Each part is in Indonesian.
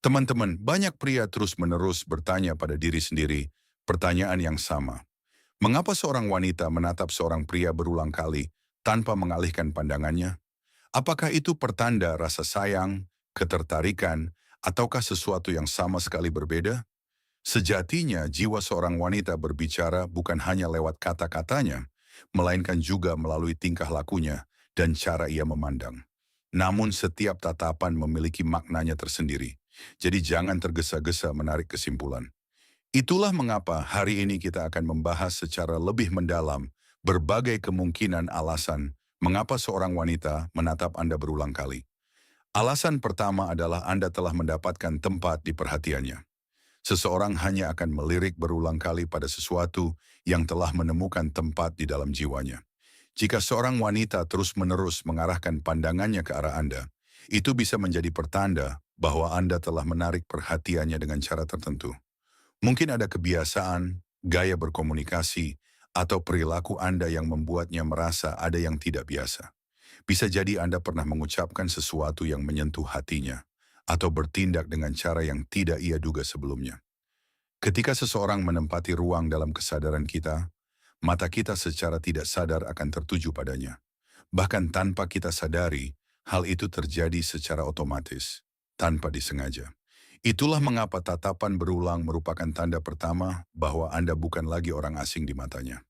Teman-teman, banyak pria terus-menerus bertanya pada diri sendiri pertanyaan yang sama. Mengapa seorang wanita menatap seorang pria berulang kali tanpa mengalihkan pandangannya? Apakah itu pertanda rasa sayang, ketertarikan, ataukah sesuatu yang sama sekali berbeda? Sejatinya, jiwa seorang wanita berbicara bukan hanya lewat kata-katanya, melainkan juga melalui tingkah lakunya dan cara ia memandang. Namun setiap tatapan memiliki maknanya tersendiri. Jadi jangan tergesa-gesa menarik kesimpulan. Itulah mengapa hari ini kita akan membahas secara lebih mendalam berbagai kemungkinan alasan mengapa seorang wanita menatap Anda berulang kali. Alasan pertama adalah Anda telah mendapatkan tempat di perhatiannya. Seseorang hanya akan melirik berulang kali pada sesuatu yang telah menemukan tempat di dalam jiwanya. Jika seorang wanita terus-menerus mengarahkan pandangannya ke arah Anda, itu bisa menjadi pertanda bahwa Anda telah menarik perhatiannya dengan cara tertentu. Mungkin ada kebiasaan, gaya berkomunikasi, atau perilaku Anda yang membuatnya merasa ada yang tidak biasa. Bisa jadi Anda pernah mengucapkan sesuatu yang menyentuh hatinya, atau bertindak dengan cara yang tidak ia duga sebelumnya. Ketika seseorang menempati ruang dalam kesadaran kita, mata kita secara tidak sadar akan tertuju padanya. Bahkan tanpa kita sadari, hal itu terjadi secara otomatis, tanpa disengaja. Itulah mengapa tatapan berulang merupakan tanda pertama bahwa Anda bukan lagi orang asing di matanya.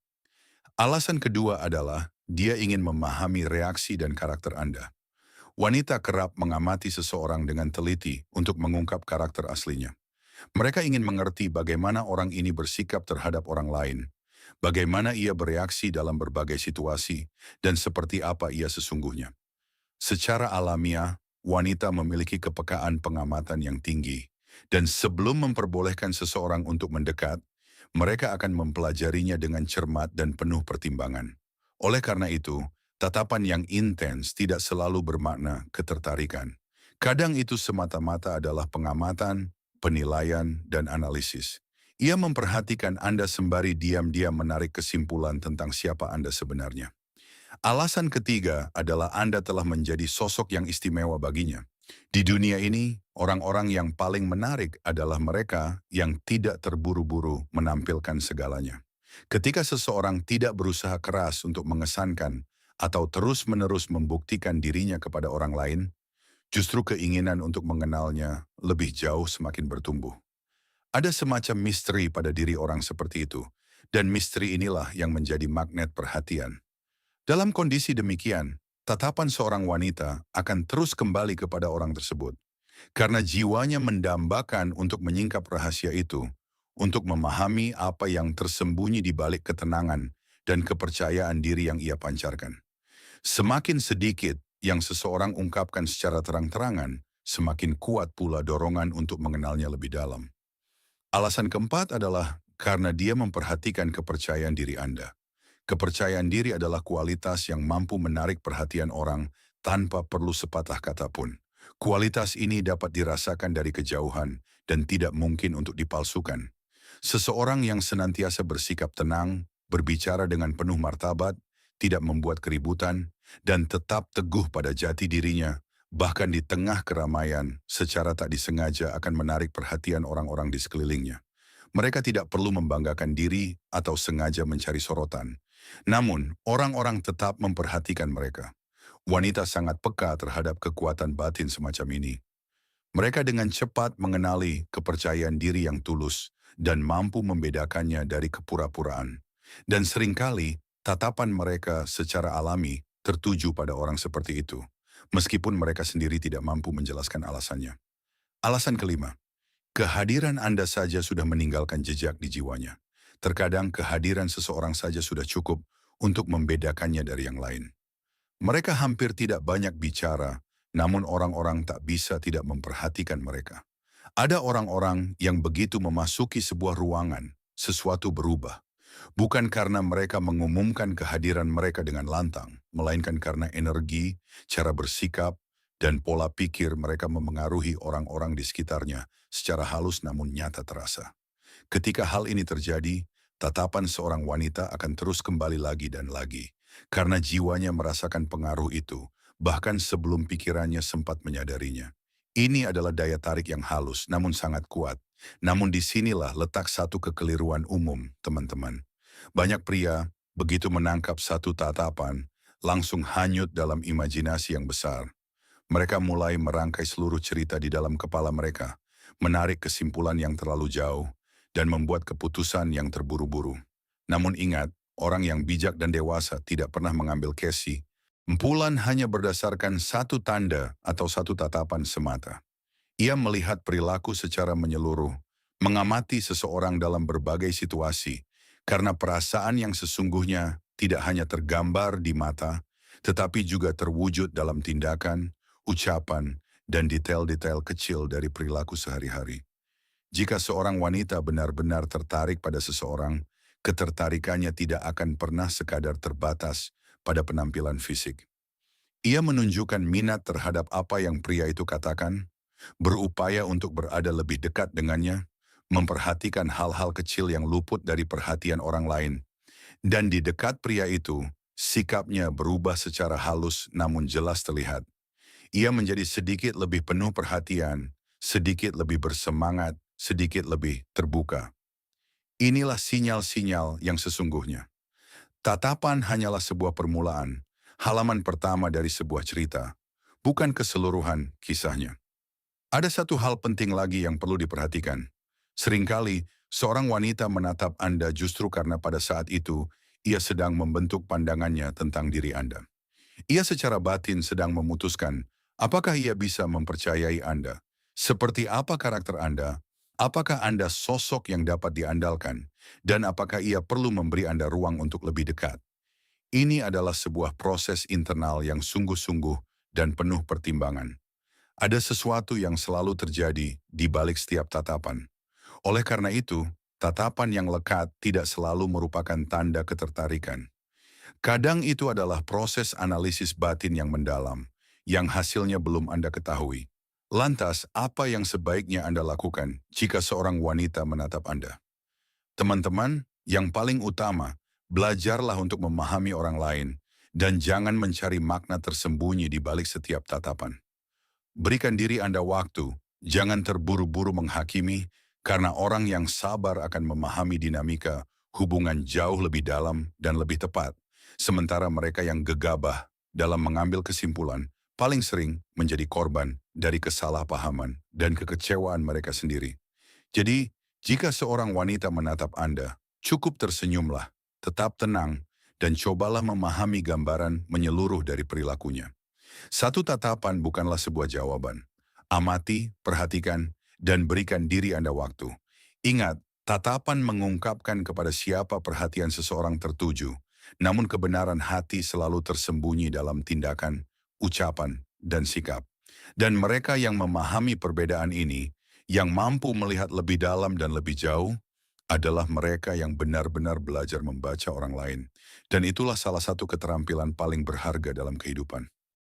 Alasan kedua adalah dia ingin memahami reaksi dan karakter Anda. Wanita kerap mengamati seseorang dengan teliti untuk mengungkap karakter aslinya. Mereka ingin mengerti bagaimana orang ini bersikap terhadap orang lain, bagaimana ia bereaksi dalam berbagai situasi, dan seperti apa ia sesungguhnya. Secara alamiah, wanita memiliki kepekaan pengamatan yang tinggi, dan sebelum memperbolehkan seseorang untuk mendekat, mereka akan mempelajarinya dengan cermat dan penuh pertimbangan. Oleh karena itu, tatapan yang intens tidak selalu bermakna ketertarikan. Kadang itu semata-mata adalah pengamatan, penilaian, dan analisis. Ia memperhatikan Anda sembari diam-diam menarik kesimpulan tentang siapa Anda sebenarnya. Alasan ketiga adalah Anda telah menjadi sosok yang istimewa baginya. Di dunia ini, orang-orang yang paling menarik adalah mereka yang tidak terburu-buru menampilkan segalanya. Ketika seseorang tidak berusaha keras untuk mengesankan atau terus-menerus membuktikan dirinya kepada orang lain, justru keinginan untuk mengenalnya lebih jauh semakin bertumbuh. Ada semacam misteri pada diri orang seperti itu, dan misteri inilah yang menjadi magnet perhatian. Dalam kondisi demikian, tatapan seorang wanita akan terus kembali kepada orang tersebut. Karena jiwanya mendambakan untuk menyingkap rahasia itu, untuk memahami apa yang tersembunyi di balik ketenangan dan kepercayaan diri yang ia pancarkan. Semakin sedikit yang seseorang ungkapkan secara terang-terangan, semakin kuat pula dorongan untuk mengenalnya lebih dalam. Alasan keempat adalah karena dia memperhatikan kepercayaan diri Anda. Kepercayaan diri adalah kualitas yang mampu menarik perhatian orang tanpa perlu sepatah kata pun. Kualitas ini dapat dirasakan dari kejauhan dan tidak mungkin untuk dipalsukan. Seseorang yang senantiasa bersikap tenang, berbicara dengan penuh martabat, tidak membuat keributan, dan tetap teguh pada jati dirinya, bahkan di tengah keramaian, secara tak disengaja akan menarik perhatian orang-orang di sekelilingnya. Mereka tidak perlu membanggakan diri atau sengaja mencari sorotan. Namun, orang-orang tetap memperhatikan mereka. Wanita sangat peka terhadap kekuatan batin semacam ini. Mereka dengan cepat mengenali kepercayaan diri yang tulus dan mampu membedakannya dari kepura-puraan. Dan seringkali, tatapan mereka secara alami tertuju pada orang seperti itu, meskipun mereka sendiri tidak mampu menjelaskan alasannya. Alasan kelima, kehadiran Anda saja sudah meninggalkan jejak di jiwanya. Terkadang kehadiran seseorang saja sudah cukup untuk membedakannya dari yang lain. Mereka hampir tidak banyak bicara, namun orang-orang tak bisa tidak memperhatikan mereka. Ada orang-orang yang begitu memasuki sebuah ruangan, sesuatu berubah. Bukan karena mereka mengumumkan kehadiran mereka dengan lantang, melainkan karena energi, cara bersikap, dan pola pikir mereka memengaruhi orang-orang di sekitarnya secara halus namun nyata terasa. Ketika hal ini terjadi, tatapan seorang wanita akan terus kembali lagi dan lagi, karena jiwanya merasakan pengaruh itu, bahkan sebelum pikirannya sempat menyadarinya. Ini adalah daya tarik yang halus namun sangat kuat. Namun disinilah letak satu kekeliruan umum, teman-teman. Banyak pria begitu menangkap satu tatapan, langsung hanyut dalam imajinasi yang besar. Mereka mulai merangkai seluruh cerita di dalam kepala mereka, menarik kesimpulan yang terlalu jauh, dan membuat keputusan yang terburu-buru. Namun ingat, orang yang bijak dan dewasa tidak pernah mengambil kesimpulan hanya berdasarkan satu tanda atau satu tatapan semata. Ia melihat perilaku secara menyeluruh, mengamati seseorang dalam berbagai situasi, karena perasaan yang sesungguhnya tidak hanya tergambar di mata, tetapi juga terwujud dalam tindakan, ucapan, dan detail-detail kecil dari perilaku sehari-hari. Jika seorang wanita benar-benar tertarik pada seseorang, ketertarikannya tidak akan pernah sekadar terbatas pada penampilan fisik. Ia menunjukkan minat terhadap apa yang pria itu katakan, berupaya untuk berada lebih dekat dengannya, memperhatikan hal-hal kecil yang luput dari perhatian orang lain. Dan di dekat pria itu, sikapnya berubah secara halus namun jelas terlihat. Ia menjadi sedikit lebih penuh perhatian, sedikit lebih bersemangat, sedikit lebih terbuka. Inilah sinyal-sinyal yang sesungguhnya. Tatapan hanyalah sebuah permulaan, halaman pertama dari sebuah cerita, bukan keseluruhan kisahnya. Ada satu hal penting lagi yang perlu diperhatikan. Seringkali, seorang wanita menatap Anda justru karena pada saat itu, ia sedang membentuk pandangannya tentang diri Anda. Ia secara batin sedang memutuskan, apakah ia bisa mempercayai Anda? Seperti apa karakter Anda? Apakah Anda sosok yang dapat diandalkan? Dan apakah ia perlu memberi Anda ruang untuk lebih dekat? Ini adalah sebuah proses internal yang sungguh-sungguh dan penuh pertimbangan. Ada sesuatu yang selalu terjadi di balik setiap tatapan. Oleh karena itu, tatapan yang lekat tidak selalu merupakan tanda ketertarikan. Kadang itu adalah proses analisis batin yang mendalam, yang hasilnya belum Anda ketahui. Lantas, apa yang sebaiknya Anda lakukan jika seorang wanita menatap Anda? Teman-teman, yang paling utama, belajarlah untuk memahami orang lain, dan jangan mencari makna tersembunyi di balik setiap tatapan. Berikan diri Anda waktu, jangan terburu-buru menghakimi, karena orang yang sabar akan memahami dinamika hubungan jauh lebih dalam dan lebih tepat. Sementara mereka yang gegabah dalam mengambil kesimpulan, paling sering menjadi korban dari kesalahpahaman dan kekecewaan mereka sendiri. Jadi, jika seorang wanita menatap Anda, cukup tersenyumlah, tetap tenang, dan cobalah memahami gambaran menyeluruh dari perilakunya. Satu tatapan bukanlah sebuah jawaban. Amati, perhatikan, dan berikan diri Anda waktu. Ingat, tatapan mengungkapkan kepada siapa perhatian seseorang tertuju, namun kebenaran hati selalu tersembunyi dalam tindakan, ucapan, dan sikap. Dan mereka yang memahami perbedaan ini, yang mampu melihat lebih dalam dan lebih jauh, adalah mereka yang benar-benar belajar membaca orang lain. Dan itulah salah satu keterampilan paling berharga dalam kehidupan.